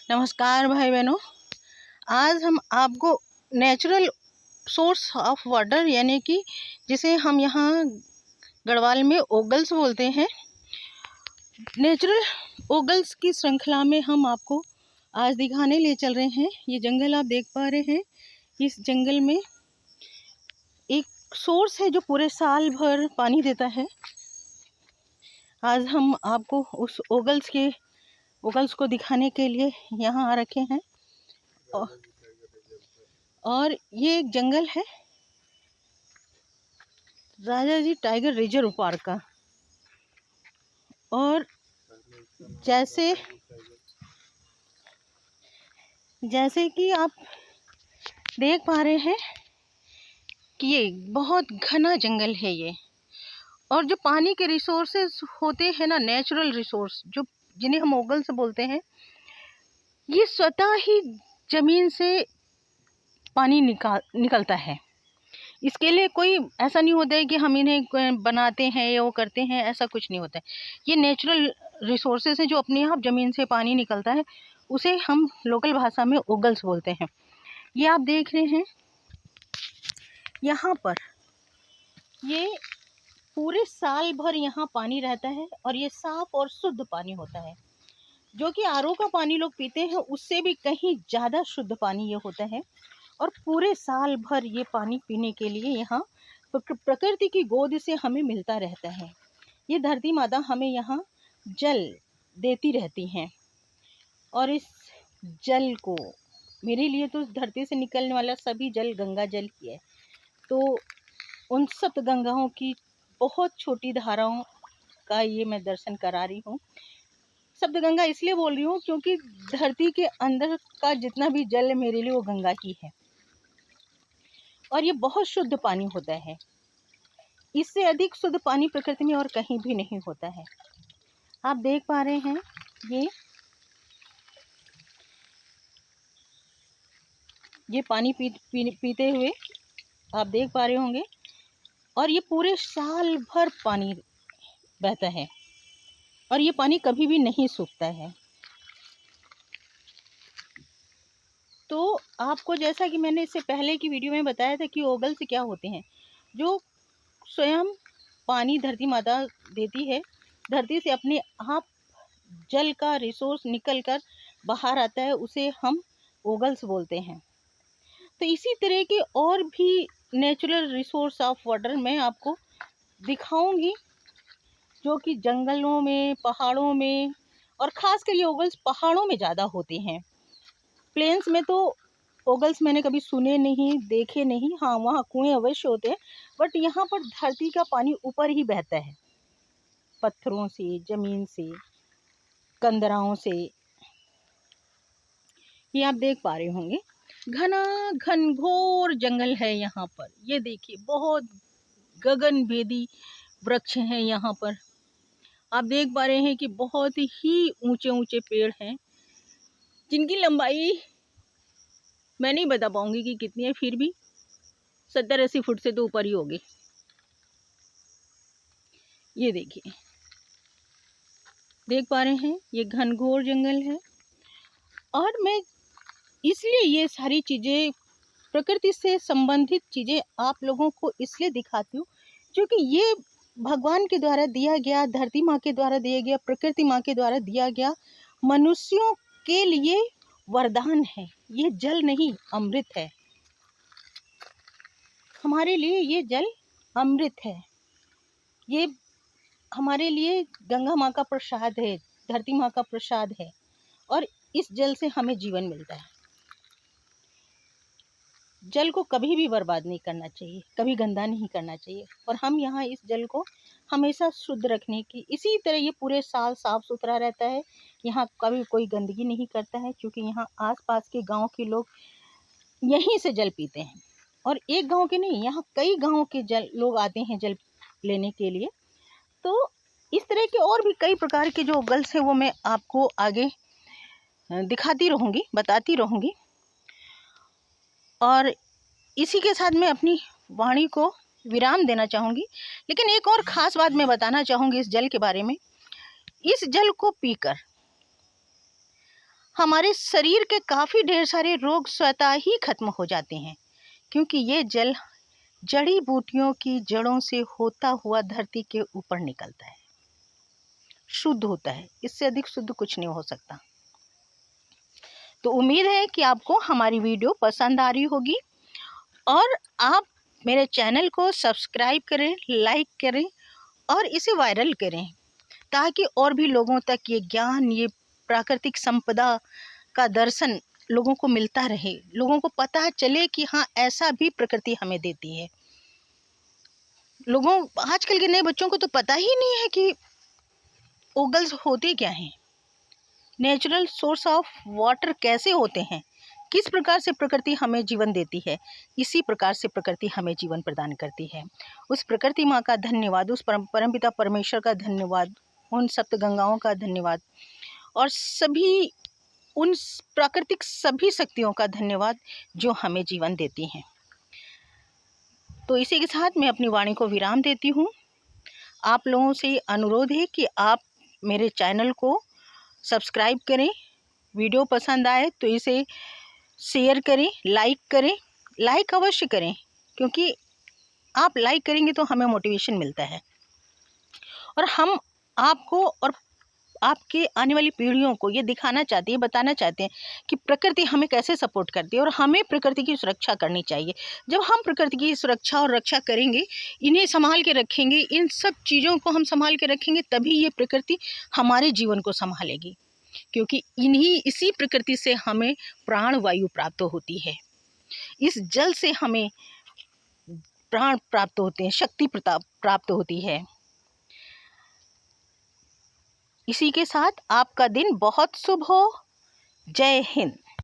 नमस्कार भाई बहनों। आज हम आपको नेचुरल सोर्स ऑफ वाटर यानी कि जिसे हम यहाँ गढ़वाल में ओगल्स बोलते हैं, नेचुरल ओगल्स की श्रृंखला में हम आपको आज दिखाने ले चल रहे हैं। ये जंगल आप देख पा रहे हैं। इस जंगल में एक सोर्स है जो पूरे साल भर पानी देता है। आज हम आपको उस ओगल्स को दिखाने के लिए यहाँ आ रखे हैं। और ये एक जंगल है राजा जी टाइगर रिजर्व पार्क का। और जैसे कि आप देख पा रहे हैं कि ये बहुत घना जंगल है ये। और जो पानी के रिसोर्सेज होते हैं ना, नेचुरल रिसोर्स जो जिन्हें हम ओगल्स बोलते हैं, ये स्वतः ही जमीन से पानी निकलता है। इसके लिए कोई ऐसा नहीं होता है कि हम इन्हें बनाते हैं या वो करते हैं, ऐसा कुछ नहीं होता है। ये नेचुरल रिसोर्सेज हैं जो अपने आप ज़मीन से पानी निकलता है, उसे हम लोकल भाषा में ओगल्स बोलते हैं। ये आप देख रहे हैं यहाँ पर, ये पूरे साल भर यहाँ पानी रहता है और ये साफ और शुद्ध पानी होता है। जो कि आरओ का पानी लोग पीते हैं उससे भी कहीं ज़्यादा शुद्ध पानी ये होता है। और पूरे साल भर ये पानी पीने के लिए यहाँ प्रकृति की गोद से हमें मिलता रहता है। ये धरती माता हमें यहाँ जल देती रहती हैं। और इस जल को, मेरे लिए तो धरती से निकलने वाला सभी जल गंगा जल ही है। तो उन सप्त गंगाओं की बहुत छोटी धाराओं का ये मैं दर्शन करा रही हूँ। सप्त गंगा इसलिए बोल रही हूँ क्योंकि धरती के अंदर का जितना भी जल है मेरे लिए वो गंगा ही है। और ये बहुत शुद्ध पानी होता है। इससे अधिक शुद्ध पानी प्रकृति में और कहीं भी नहीं होता है। आप देख पा रहे हैं ये पानी पीते हुए आप देख पा रहे होंगे। और ये पूरे साल भर पानी बहता है और ये पानी कभी भी नहीं सूखता है। तो आपको, जैसा कि मैंने इससे पहले की वीडियो में बताया था कि ओगल्स क्या होते हैं, जो स्वयं पानी धरती माता देती है। धरती से अपने आप जल का रिसोर्स निकल कर बाहर आता है, उसे हम ओगल्स बोलते हैं। तो इसी तरह के और भी नेचुरल रिसोर्स ऑफ वाटर मैं आपको दिखाऊंगी, जो कि जंगलों में, पहाड़ों में, और ख़ासकर ये ओगल्स पहाड़ों में ज़्यादा होते हैं। प्लेन्स में तो ओगल्स मैंने कभी सुने नहीं, देखे नहीं। हाँ, वहाँ कुएं अवश्य होते हैं, बट यहाँ पर धरती का पानी ऊपर ही बहता है, पत्थरों से, ज़मीन से, कंदराओं से। ये आप देख पा रहे होंगे घना घनघोर जंगल है यहाँ पर। ये देखिए बहुत गगनभेदी वृक्ष हैं यहाँ पर। आप देख पा रहे हैं कि बहुत ही ऊंचे ऊंचे पेड़ हैं जिनकी लंबाई मैं नहीं बता पाऊंगी कि कितनी है, फिर भी 70-80 फुट से तो ऊपर ही होगी। ये देखिए, देख पा रहे हैं ये घनघोर जंगल है। और मैं इसलिए ये सारी चीज़ें, प्रकृति से संबंधित चीज़ें आप लोगों को इसलिए दिखाती हूँ क्योंकि ये भगवान के द्वारा दिया गया, धरती माँ के द्वारा दिया गया, प्रकृति माँ के द्वारा दिया गया मनुष्यों के लिए वरदान है। ये जल नहीं, अमृत है। हमारे लिए ये जल अमृत है। ये हमारे लिए गंगा माँ का प्रसाद है, धरती माँ का प्रसाद है। और इस जल से हमें जीवन मिलता है। जल को कभी भी बर्बाद नहीं करना चाहिए, कभी गंदा नहीं करना चाहिए। और हम यहाँ इस जल को हमेशा शुद्ध रखने की, इसी तरह ये पूरे साल साफ सुथरा रहता है। यहाँ कभी कोई गंदगी नहीं करता है, क्योंकि यहाँ आसपास के गांव के लोग यहीं से जल पीते हैं। और एक गांव के नहीं, यहाँ कई गांव के लोग आते हैं जल लेने के लिए। तो इस तरह के और भी कई प्रकार के जो ओगल्स हैं वो मैं आपको आगे दिखाती रहूँगी, बताती रहूँगी। और इसी के साथ मैं अपनी वाणी को विराम देना चाहूँगी। लेकिन एक और ख़ास बात मैं बताना चाहूँगी इस जल के बारे में। इस जल को पीकर हमारे शरीर के काफ़ी ढेर सारे रोग स्वतः ही खत्म हो जाते हैं, क्योंकि ये जल जड़ी बूटियों की जड़ों से होता हुआ धरती के ऊपर निकलता है, शुद्ध होता है। इससे अधिक शुद्ध कुछ नहीं हो सकता। तो उम्मीद है कि आपको हमारी वीडियो पसंद आ रही होगी और आप मेरे चैनल को सब्सक्राइब करें, लाइक करें और इसे वायरल करें, ताकि और भी लोगों तक ये ज्ञान, ये प्राकृतिक संपदा का दर्शन लोगों को मिलता रहे, लोगों को पता चले कि हाँ, ऐसा भी प्रकृति हमें देती है। लोगों आजकल के नए बच्चों को तो पता ही नहीं है कि ओगल्स होते क्या हैं, नेचुरल सोर्स ऑफ वाटर कैसे होते हैं, किस प्रकार से प्रकृति हमें जीवन देती है। इसी प्रकार से प्रकृति हमें जीवन प्रदान करती है। उस प्रकृति माँ का धन्यवाद, उस परमपिता परमेश्वर का धन्यवाद, उन सप्तगंगाओं का धन्यवाद और सभी उन प्राकृतिक सभी शक्तियों का धन्यवाद जो हमें जीवन देती हैं। तो इसी के साथ मैं अपनी वाणी को विराम देती हूँ। आप लोगों से अनुरोध है कि आप मेरे चैनल को सब्सक्राइब करें, वीडियो पसंद आए तो इसे शेयर करें, लाइक अवश्य करें, क्योंकि आप लाइक करेंगे तो हमें मोटिवेशन मिलता है और हम आपको और आपके आने वाली पीढ़ियों को ये दिखाना चाहते हैं, बताना चाहते हैं कि प्रकृति हमें कैसे सपोर्ट करती है और हमें प्रकृति की सुरक्षा करनी चाहिए। जब हम प्रकृति की सुरक्षा और रक्षा करेंगे, इन्हें संभाल के रखेंगे, इन सब चीज़ों को हम संभाल के रखेंगे, तभी ये प्रकृति हमारे जीवन को संभालेगी, क्योंकि इसी प्रकृति से हमें प्राण वायु प्राप्त होती है। इस जल से हमें प्राण प्राप्त होते हैं, शक्ति प्राप्त होती है। इसी के साथ आपका दिन बहुत शुभ हो। जय हिंद।